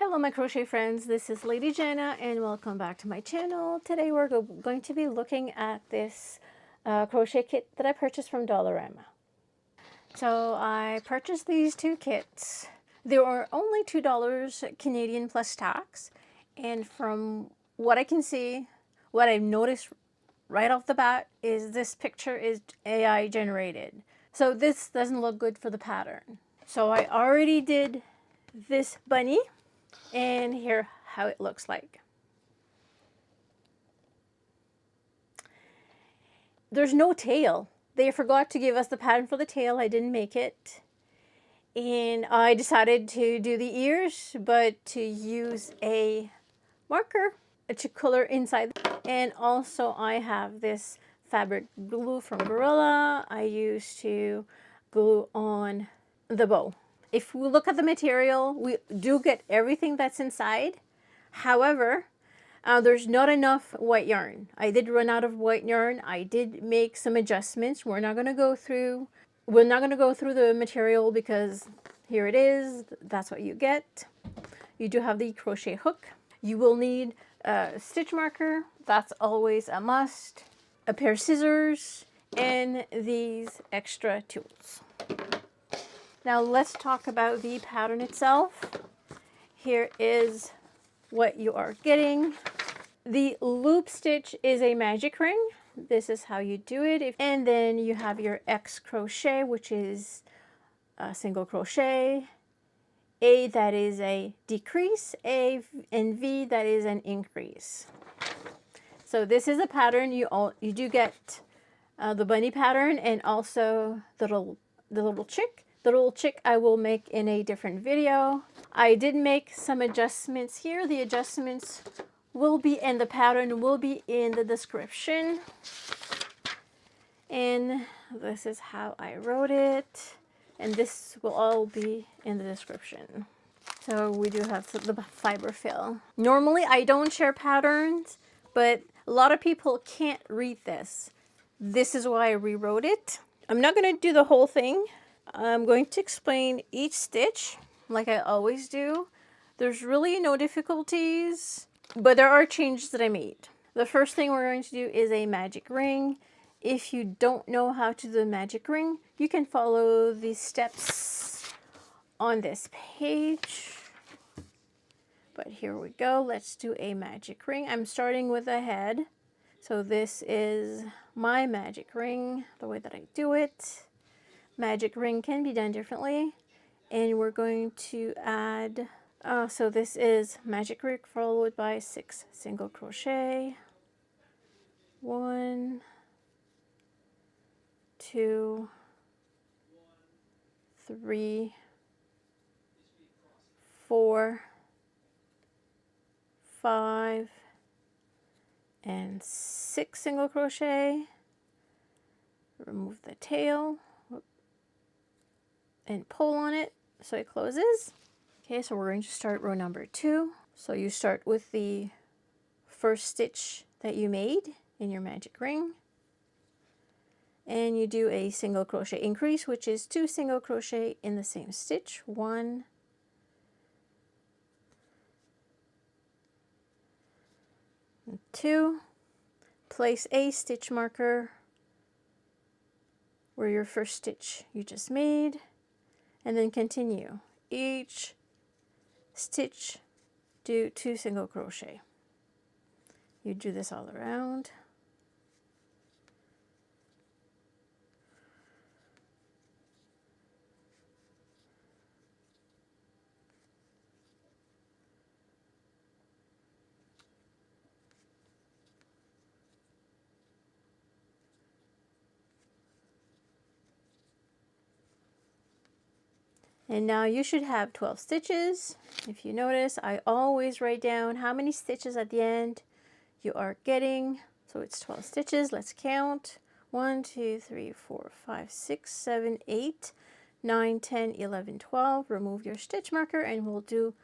Hello my crochet friends, this is Lady Jenna and welcome back to my channel. Today we're going to be looking at this crochet kit that I purchased from Dollarama. So I purchased these two kits. They were only $2 Canadian plus tax, and from what I can see, what I've noticed right off the bat is this picture is AI generated. So this doesn't look good for the pattern. So I already did this bunny, and here how it looks like. There's no tail. They forgot to give us the pattern for the tail. I didn't make it. And I decided to do the ears, but to use a marker to color inside. And also I have this fabric glue from Gorilla I use to glue on the bow. If we look at the material, we do get everything that's inside. However, there's not enough white yarn. I did run out of white yarn. I did make some adjustments. We're not going to go through the material because here it is. That's what you get. You do have the crochet hook. You will need a stitch marker. That's always a must. A pair of scissors and these extra tools. Now let's talk about the pattern itself. Here is what you are getting. The loop stitch is a magic ring. This is how you do it. And then you have your X crochet, which is a single crochet. A, that is a decrease. A and V, that is an increase. So this is a pattern. You do get the bunny pattern and also the little chick. The little chick I will make in a different video. I did make some adjustments here. The adjustments will be, and the pattern will be in the description. And this is how I wrote it. And this will all be in the description. So we do have the fiber fill. Normally I don't share patterns, but a lot of people can't read this. This is why I rewrote it. I'm not going to do the whole thing. I'm going to explain each stitch like I always do. There's really no difficulties, but there are changes that I made. The first thing we're going to do is a magic ring. If you don't know how to do the magic ring, you can follow the steps on this page. But here we go. Let's do a magic ring. I'm starting with a head. So this is my magic ring, the way that I do it. Magic ring can be done differently. And we're going to add, so this is magic ring followed by 6 single crochet. 1, 2, 3, 4, 5, and 6 single crochet. Remove the tail and pull on it so it closes. Okay, so we're going to start row number 2. So you start with the first stitch that you made in your magic ring, and you do a single crochet increase, which is 2 single crochet in the same stitch. 1, 2. Place a stitch marker where your first stitch you just made, and then continue. Each stitch do 2 single crochet. You do this all around. And now you should have 12 stitches. If you notice, I always write down how many stitches at the end you are getting. So it's 12 stitches. Let's count. 1, 2, 3, 4, 5, 6, 7, 8, 9, 10, 11, 12. Remove your stitch marker and we'll do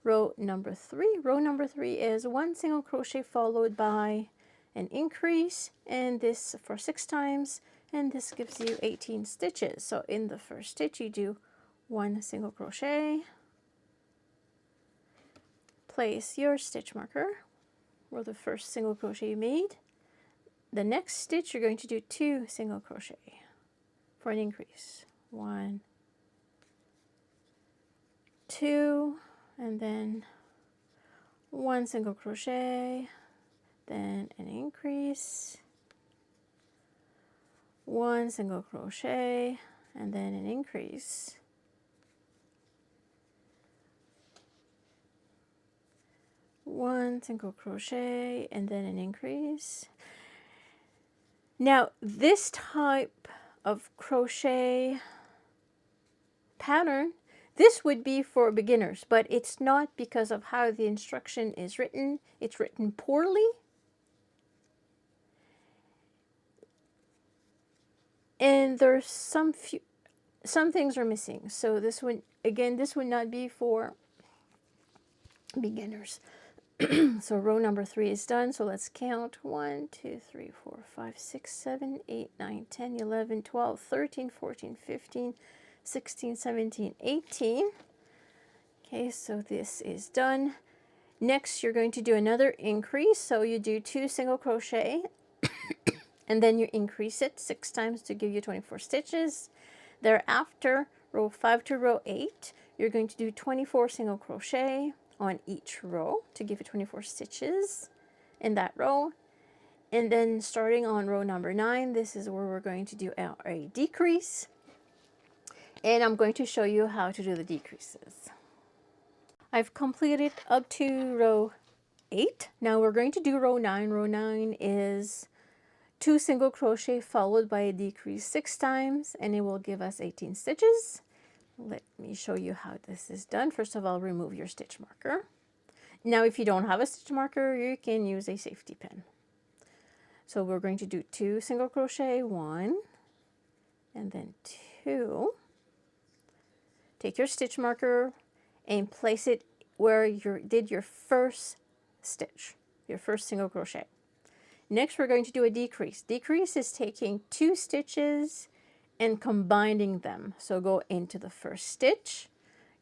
row number 3. Row number 3 is 1 single crochet followed by an increase, and this for 6 times, and this gives you 18 stitches. So in the first stitch you do 1 single crochet, place your stitch marker or the first single crochet you made. The next stitch you're going to do 2 single crochet for an increase. 1, 2, and then 1 single crochet, then an increase, 1 single crochet, and then an increase, 1 single crochet, and then an increase. Now this type of crochet pattern, this would be for beginners, but it's not because of how the instruction is written. It's written poorly. And there's some things are missing. So this one, again, this would not be for beginners. So row number 3 is done. So let's count 1, 2, 3, 4, 5, 6, 7, 8, 9, 10, 11, 12, 13, 14, 15, 16, 17, 18. Okay, so this is done. Next, you're going to do another increase. So you do 2 single crochet and then you increase it 6 times to give you 24 stitches. Thereafter, row 5 to row 8, you're going to do 24 single crochet on each row to give you 24 stitches in that row. And then starting on row number 9, this is where we're going to do a decrease. And I'm going to show you how to do the decreases. I've completed up to row 8. Now we're going to do row 9. Row 9 is 2 single crochet followed by a decrease 6 times, and it will give us 18 stitches. Let me show you how this is done. First of all, remove your stitch marker. Now if you don't have a stitch marker, you can use a safety pin. So we're going to do 2 single crochet, 1 and then 2. Take your stitch marker and place it where you did your first stitch, your first single crochet. Next, we're going to do a decrease. Decrease is taking 2 stitches and combining them. So go into the first stitch,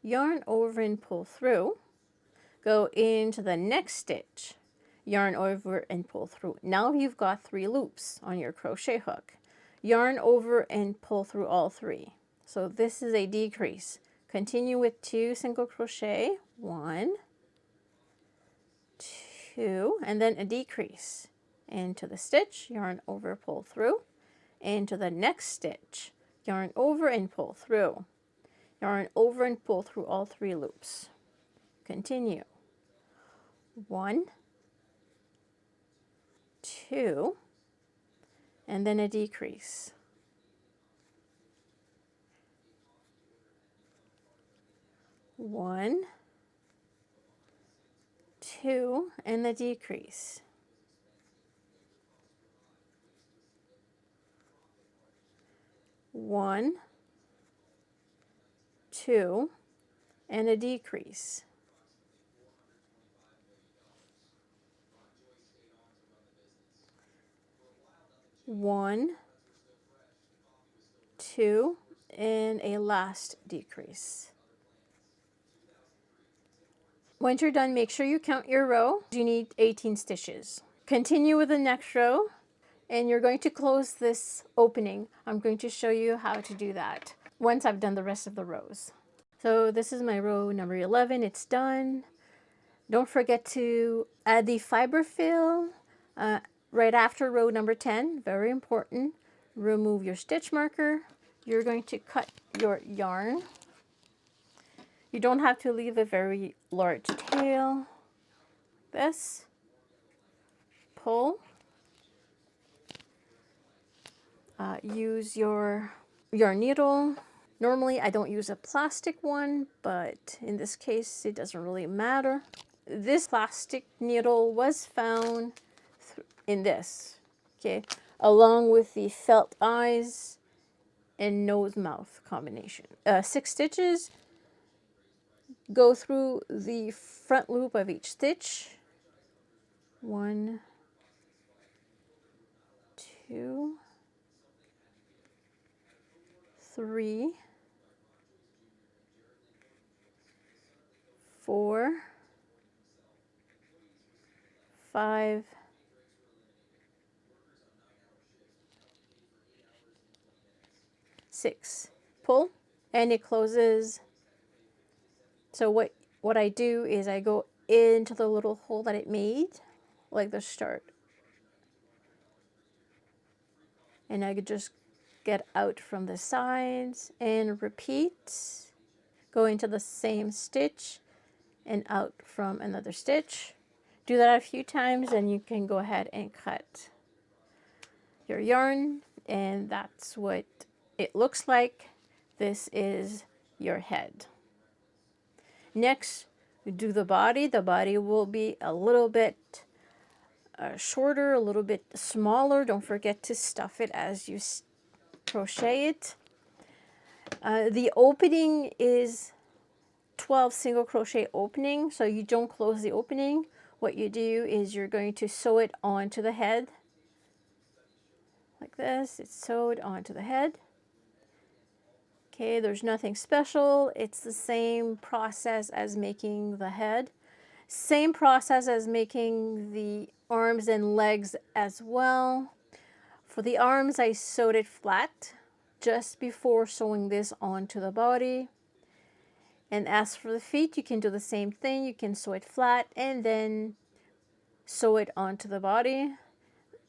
yarn over and pull through. Go into the next stitch, yarn over and pull through. Now you've got 3 loops on your crochet hook. Yarn over and pull through all 3. So this is a decrease. Continue with 2 single crochet, 1, 2, and then a decrease. Into the stitch, yarn over, pull through, into the next stitch, yarn over and pull through, yarn over and pull through all 3 loops. Continue. 1, 2, and then a decrease. 1, 2, and the decrease. 1, 2, and a decrease. 1, 2, and a last decrease. Once you're done, make sure you count your row. You need 18 stitches. Continue with the next row, and you're going to close this opening. I'm going to show you how to do that once I've done the rest of the rows. So this is my row number 11. It's done. Don't forget to add the fiber fill right after row number 10. Very important. Remove your stitch marker. You're going to cut your yarn. You don't have to leave a very large tail. This. Pull. Use your needle. Normally I don't use a plastic one, but in this case it doesn't really matter. This plastic needle was found in this, okay, along with the felt eyes and nose mouth combination. 6 stitches. Go through the front loop of each stitch. 1, 2, 3, 4, 5, 6. Pull, and it closes. So what I do is I go into the little hole that it made, like the start, and I could just get out from the sides and repeat. Go into the same stitch and out from another stitch. Do that a few times and you can go ahead and cut your yarn, and that's what it looks like. This is your head. Next, do the body. The body will be a little bit shorter, a little bit smaller. Don't forget to stuff it as you crochet it. The opening is 12 single crochet opening, so you don't close the opening. What you do is you're going to sew it onto the head like this. It's sewed onto the head. Okay, there's nothing special. It's the same process as making the head. Same process as making the arms and legs as well. For the arms, I sewed it flat just before sewing this onto the body. And as for the feet, you can do the same thing. You can sew it flat and then sew it onto the body.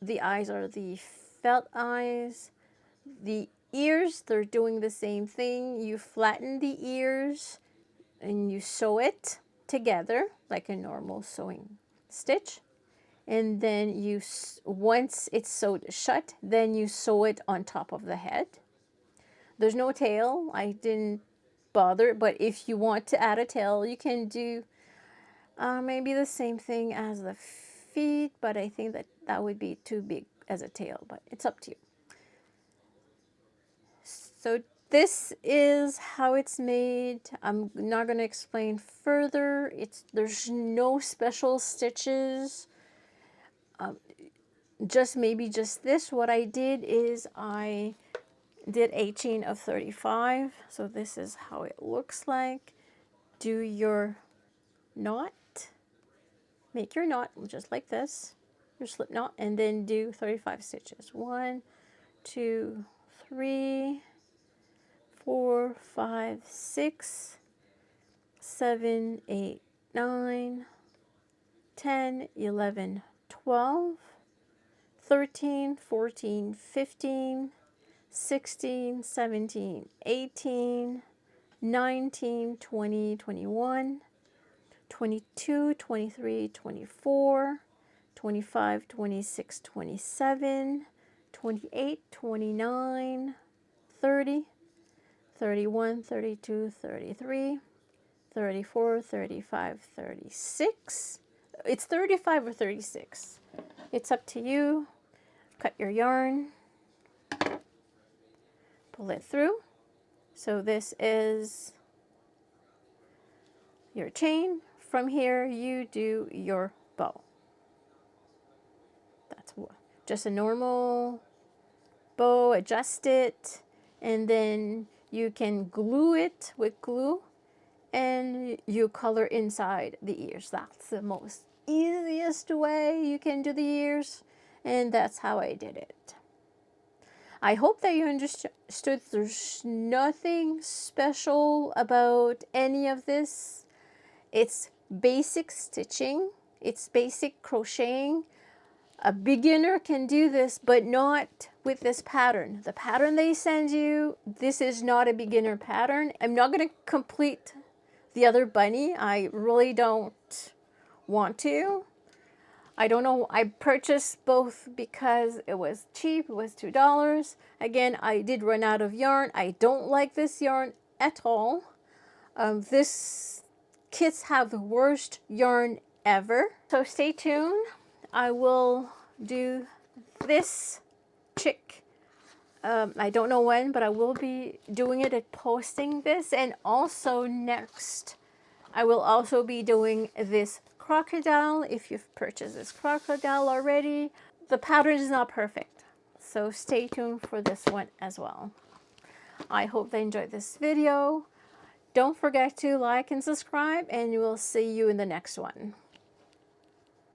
The eyes are the felt eyes. The ears, they're doing the same thing. You flatten the ears and you sew it together like a normal sewing stitch. And then you, once it's sewed shut, then you sew it on top of the head. There's no tail. I didn't bother, but if you want to add a tail, you can do maybe the same thing as the feet, but I think that that would be too big as a tail, but it's up to you. So this is how it's made. I'm not going to explain further. There's no special stitches. Just this. What I did is I did a chain of 35. So this is how it looks like. Do your knot. Make your knot just like this. Your slip knot, and then do 35 stitches. 1, 2, 3, 4, 5, 6, 7, 8, 9, 10, 11, 12, 13, 14, 15, 16, 17, 18, 19, 20, 21, 22, 23, 24, 25, 26, 27, 28, 29, 30, 31, 32, 33, 34, 35, 36. It's 35 or 36. It's up to you. Cut your yarn. Pull it through. So this is your chain. From here, you do your bow. That's just a normal bow. Adjust it, and then you can glue it with glue, and you color inside the ears. That's the most easiest way you can do the ears, and that's how I did it. I hope that you understood. There's nothing special about any of this. It's basic stitching. It's basic crocheting. A beginner can do this, but not with this pattern. The pattern they send you, this is not a beginner pattern. I'm not going to complete the other bunny. I really don't want to. I don't know. I purchased both because it was cheap. It was $2. Again, I did run out of yarn. I don't like this yarn at all. This kits have the worst yarn ever. So stay tuned. I will do this chick. I don't know when, but I will be doing it and posting this. And also next, I will also be doing this crocodile. If you've purchased this crocodile already, the pattern is not perfect. So stay tuned for this one as well. I hope they enjoyed this video. Don't forget to like and subscribe, and we'll see you in the next one.